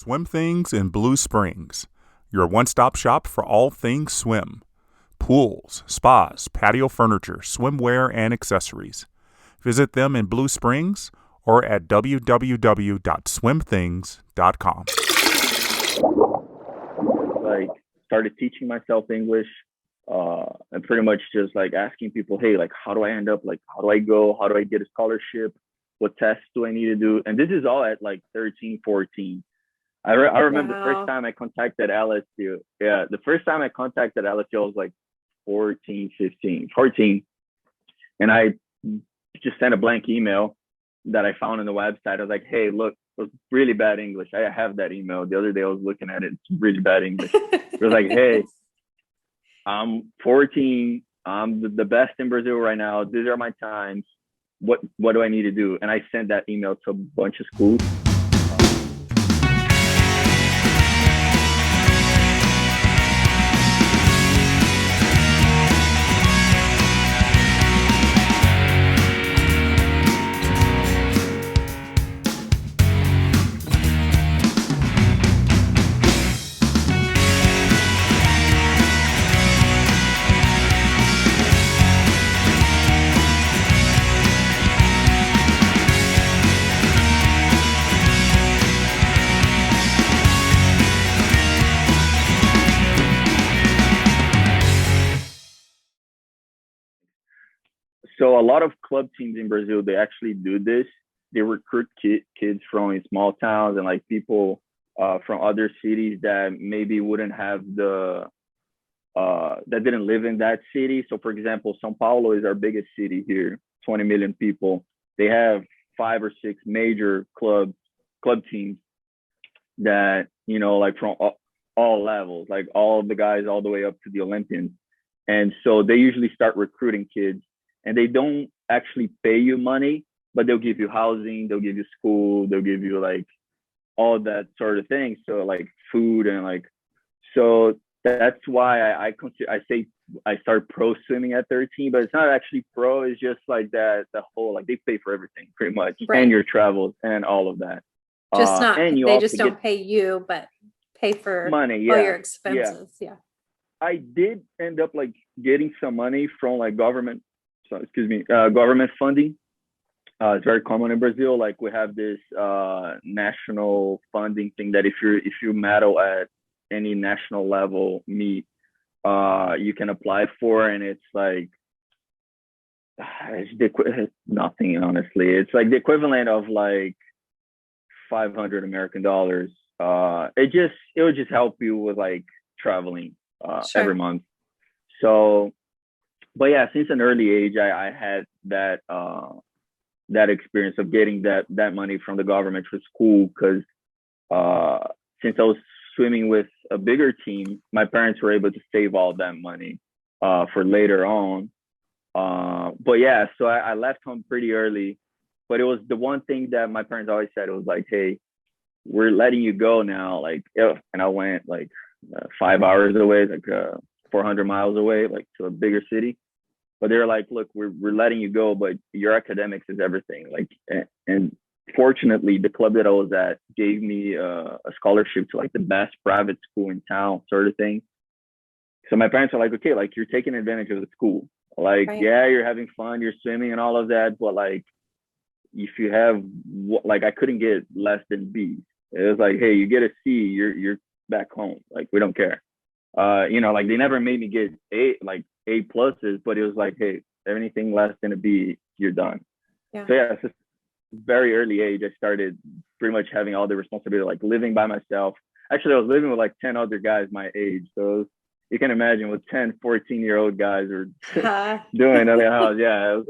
Swim Things in Blue Springs, your one-stop shop for all things swim. Pools, spas, patio furniture, swimwear, and accessories. Visit them in Blue Springs or at www.swimthings.com. Like, started teaching myself English, and pretty much just like asking people, hey, like, how do I end up? Like, how do I go? How do I get a scholarship? What tests do I need to do? And this is all at like 13, 14. I remember the first time I contacted LSU. Yeah, the first time I contacted LSU, I was like 14, 15, 14. And I just sent a blank email that I found on the website. I was like, hey, look, it was really bad English. I have that email. The other day I was looking at it. It's really bad English. It was like, hey, I'm 14. I'm the best in Brazil right now. These are my times. What do I need to do? And I sent that email to a bunch of schools. So a lot of club teams in Brazil, they actually do this. They recruit kids from small towns and like people from other cities that maybe wouldn't have that didn't live in that city. So for example, São Paulo is our biggest city here, 20 million people. They have 5 or 6 major club teams that, like from all levels, like all the guys all the way up to the Olympians. And so they usually start recruiting kids. And they don't actually pay you money, but they'll give you housing, they'll give you school, they'll give you like all that sort of thing. So like food and like, so that's why I say I started pro swimming at 13, but it's not actually pro. It's just like that, the whole, like they pay for everything pretty much, right. And your travels and all of that. Just not, and they just don't pay you, but pay for money, all your expenses. Yeah. I did end up like getting some money from like government funding. It's very common in Brazil. Like we have this national funding thing that if you medal at any national level meet, you can apply for, and it's like it's nothing, honestly. It's like the equivalent of like 500 American dollars. It would just help you with like traveling sure. every month. So. But yeah, since an early age, I had that experience of getting that money from the government for school, because since I was swimming with a bigger team, my parents were able to save all that money for later on. But yeah, so I left home pretty early, but it was the one thing that my parents always said. It was like, hey, we're letting you go now. Like, and I went like 5 hours away, like 400 miles away, like to a bigger city. But they're like, look, we're letting you go, but your academics is everything. Like, and fortunately, the club that I was at gave me a scholarship to like the best private school in town, sort of thing. So my parents are like, okay, like you're taking advantage of the school. Like, right. Yeah, you're having fun, you're swimming and all of that, but like, if you have, like, I couldn't get less than B. It was like, hey, you get a C, you're back home. Like, we don't care. Like they never made me get A pluses, but it was like, hey, anything less than a B, you're done. Yeah. So yeah, it's just very early age. I started pretty much having all the responsibility, like living by myself. Actually, I was living with like 10 other guys my age. So you can imagine what 10, 14-year-old guys are doing in the house. Yeah, it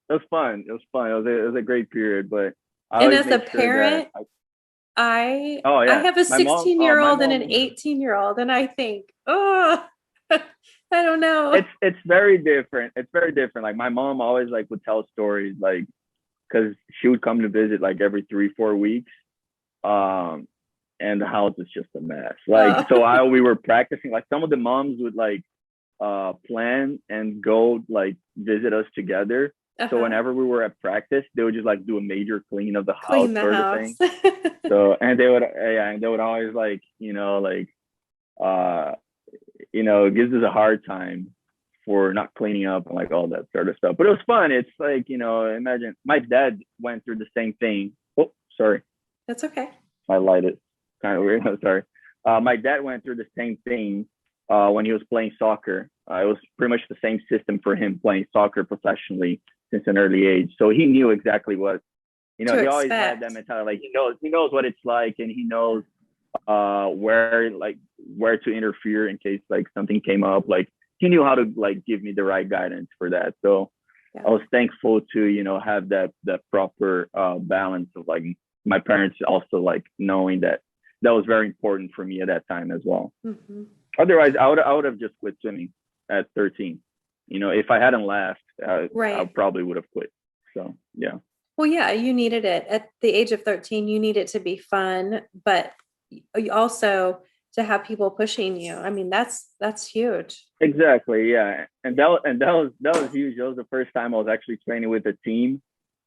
was fun. It was fun. It was a great period. But and as a parent, I have a 16-year-old and an 18-year-old, and I think, I don't know. It's very different. It's very different. Like my mom always like would tell stories, like, because she would come to visit like every 3-4 weeks, and the house is just a mess. Like we were practicing. Like some of the moms would like plan and go like visit us together, So whenever we were at practice, they would just like do a major clean of the Clean house the sort house. of thing. So, and they would always like, it gives us a hard time for not cleaning up and like all that sort of stuff. But it was fun. It's like, imagine my dad went through the same thing. Oh, sorry. That's okay. My light is kind of weird. I'm sorry. My dad went through the same thing when he was playing soccer. It was pretty much the same system for him playing soccer professionally since an early age. So he knew exactly what, he always had that mentality. Like he knows what it's like, and he knows where to interfere in case like something came up. Like he knew how to like give me the right guidance for that. So I was thankful to have that proper balance of like my parents also like knowing that was very important for me at that time as well. Mm-hmm. Otherwise, I would have just quit swimming at 13. If I hadn't left, I probably would have quit. So yeah. Well, yeah, you needed it at the age of 13. You need it to be fun, but you also to have people pushing you. I mean, that's huge. Exactly. Yeah. And that was huge. That was the first time I was actually training with a team.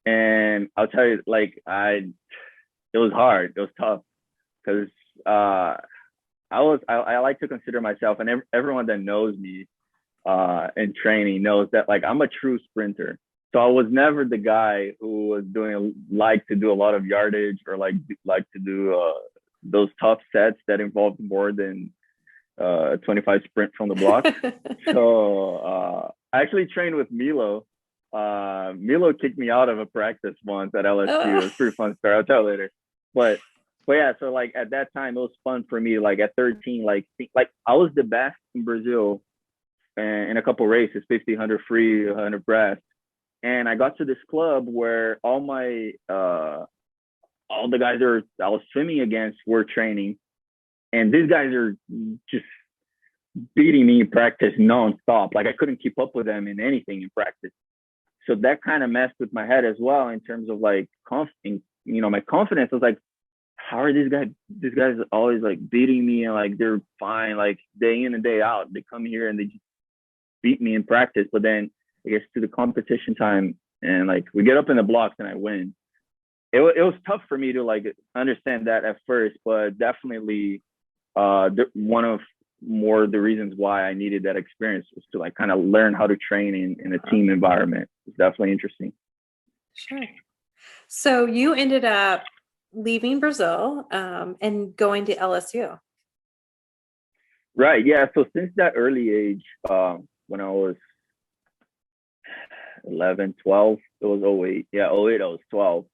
And I'll tell you, like, it was hard. It was tough because I like to consider myself, and everyone that knows me in training knows that like I'm a true sprinter. So I was never the guy who was like to do a lot of yardage or like to do those tough sets that involved more than 25 sprint from the block. So I actually trained with Milo. Milo kicked me out of a practice once at LSU. It was a pretty fun story. I'll tell later. But yeah, so like at that time it was fun for me. Like at 13, like I was the best in Brazil in a couple races, 50, 100 free, 100 breast. And I got to this club where all the guys I was swimming against were training, and these guys are just beating me in practice nonstop. Like I couldn't keep up with them in anything in practice. So that kind of messed with my head as well in terms of like my confidence. I was like, how are these guys always like beating me and like they're fine, like day in and day out. They come here and they just beat me in practice, but then I guess to the competition time and like we get up in the blocks and I win. It was tough for me to like understand that at first, but definitely one of the reasons why I needed that experience was to like kind of learn how to train in a team environment. It's definitely interesting. Sure. So you ended up leaving Brazil and going to LSU. Right. Yeah. So since that early age, when I was 11, 12, it was 08. Yeah, 08, I was 12.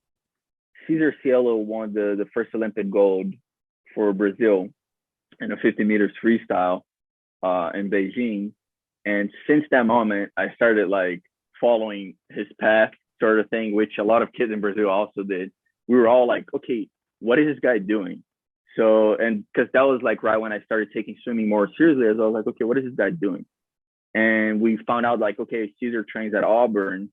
Cesar Cielo won the first Olympic gold for Brazil in a 50 meters freestyle in Beijing. And since that moment, I started like following his path sort of thing, which a lot of kids in Brazil also did. We were all like, okay, what is this guy doing? So, and because that was like right when I started taking swimming more seriously, as I was like, okay, what is this guy doing? And we found out like, okay, Cesar trains at Auburn.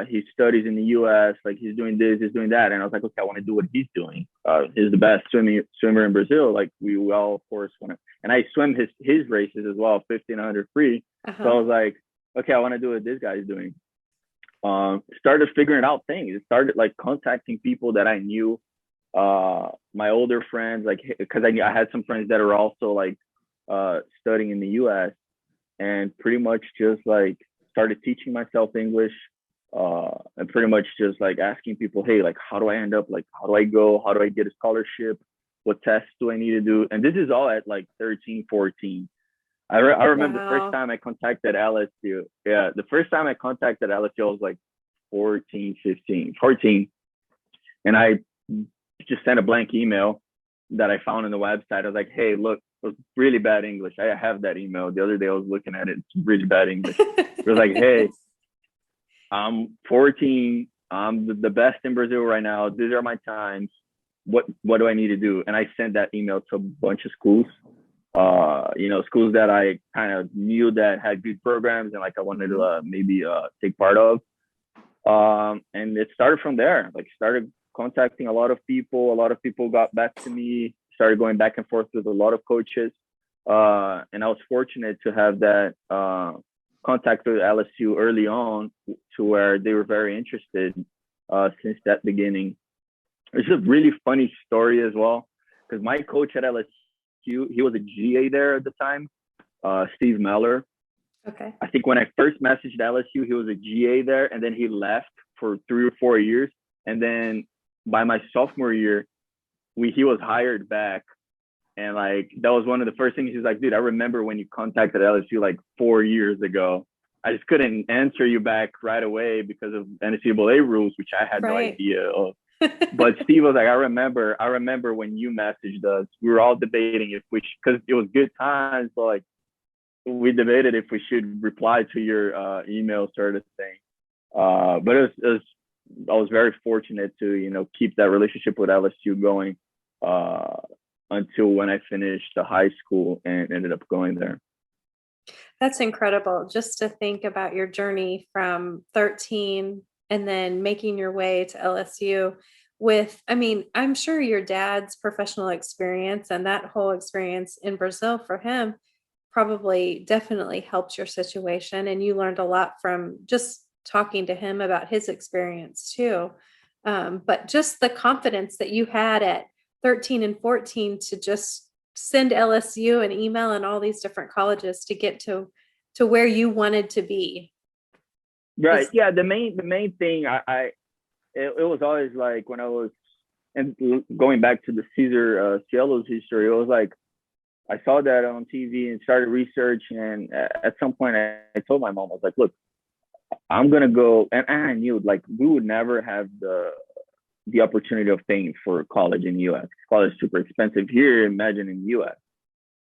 He studies in the US, like he's doing this, he's doing that. And I was like, okay, I want to do what he's doing. He's the best swimmer in Brazil. Like we all, of course, want to, and I swim his races as well, 1500 free. So I was like, okay, I want to do what this guy's doing. Started figuring out things. Started like contacting people that I knew, my older friends, like, cause I had some friends that are also like, studying in the US, and pretty much just like started teaching myself English, and pretty much just like asking people, hey, like, how do I end up? Like, how do I go? How do I get a scholarship? What tests do I need to do? And this is all at like 13, 14. I remember the first time I contacted LSU. Yeah, the first time I contacted LSU, I was like 14. And I just sent a blank email that I found on the website. I was like, hey, look, it was really bad English. I have that email. The other day I was looking at it. It's really bad English. It was like, hey, I'm 14. I'm the best in Brazil right now. These are my times. What do I need to do? And I sent that email to a bunch of schools, schools that I kind of knew that had good programs and like I wanted to maybe take part of. And it started from there. Like started contacting a lot of people. A lot of people got back to me. Started going back and forth with a lot of coaches. And I was fortunate to have that contacted LSU early on to where they were very interested since that beginning. It's a really funny story as well, because my coach at LSU, he was a GA there at the time, Steve Meller. Okay. I think when I first messaged LSU, he was a GA there, and then he left for 3 or 4 years. And then by my sophomore year, he was hired back. And like, that was one of the first things. He was like, dude, I remember when you contacted LSU like 4 years ago. I just couldn't answer you back right away because of NCAA rules, which I had no idea of. But Steve was like, I remember when you messaged us, we were all debating if we should, because it was good times. So like, we debated if we should reply to your email sort of thing. But I was very fortunate to, keep that relationship with LSU going until when I finished the high school and ended up going there. That's incredible. Just to think about your journey from 13 and then making your way to LSU I'm sure your dad's professional experience and that whole experience in Brazil for him probably definitely helped your situation. And you learned a lot from just talking to him about his experience too. But just the confidence that you had at 13 and 14 to just send LSU an email and all these different colleges to get to where you wanted to be. Right. Yeah. The main thing it was always like when I was, and going back to the Cesar Cielo's history, it was like, I saw that on TV and started research. And at some point I told my mom, I was like, look, I'm going to go. And I knew like we would never have the opportunity of paying for college in the US. College is super expensive here, imagine in the US.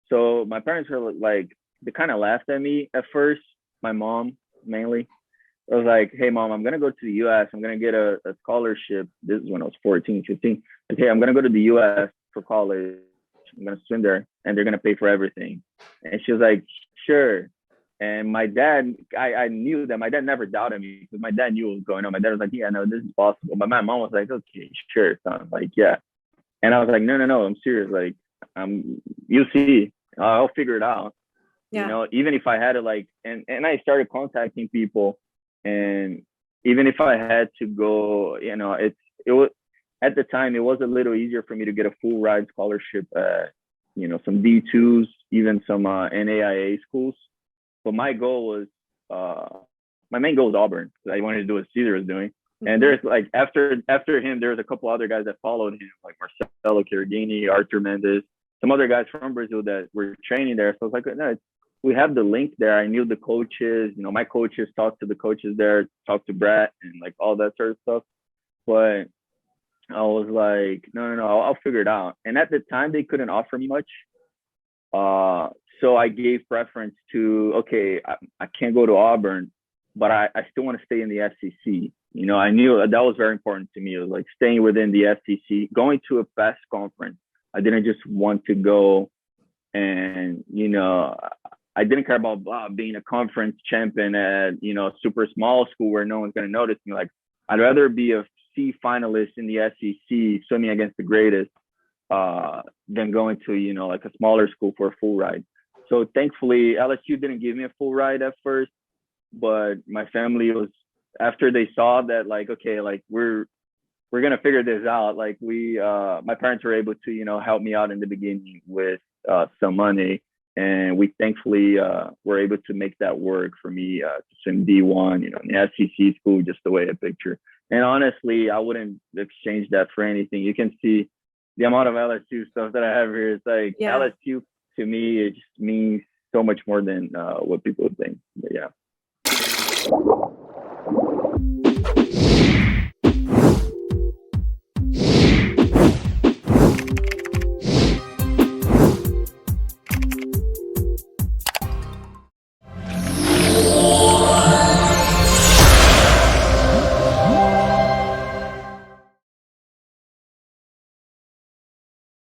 So my parents were like, they kind of laughed at me at first, my mom mainly. I was like, hey, mom, I'm going to go to the US. I'm going to get a scholarship. This is when I was 14, 15. Okay, I'm going to go to the US for college. I'm going to swim there and they're going to pay for everything. And she was like, sure. And my dad, I knew that my dad never doubted me because my dad knew what was going on. My dad was like, yeah, no, this is possible. But my mom was like, okay, sure, son. Like, yeah. And I was like, no, I'm serious. Like, you'll see. I'll figure it out. Yeah. Even if I had to like, and I started contacting people. And even if I had to go, it was, at the time, it was a little easier for me to get a full ride scholarship at, some D2s, even some NAIA schools. But my goal was, my main goal was Auburn. I wanted to do what Cesar was doing. Mm-hmm. And there's like, after him, there was a couple other guys that followed him, like Marcelo Chiragini, Arthur Mendes, some other guys from Brazil that were training there. So I was like, no, we have the link there. I knew the coaches, my coaches talked to the coaches there, talked to Brett and like all that sort of stuff. But I was like, no, I'll figure it out. And at the time, they couldn't offer me much. So I gave preference to, okay, I can't go to Auburn, but I still want to stay in the SEC. I knew that was very important to me. It was like staying within the SEC, going to a best conference. I didn't just want to go and, I didn't care about being a conference champion at, a super small school where no one's going to notice me. Like, I'd rather be a C finalist in the SEC swimming against the greatest than going to, like a smaller school for a full ride. So thankfully, LSU didn't give me a full ride at first, but my family was, after they saw that, like, okay, like we're going to figure this out. Like my parents were able to, help me out in the beginning with some money. And we thankfully were able to make that work for me to swim D1, in the SEC school, just the way I picture. And honestly, I wouldn't exchange that for anything. You can see the amount of LSU stuff that I have here. It's like LSU to me, it just means so much more than what people think. But yeah.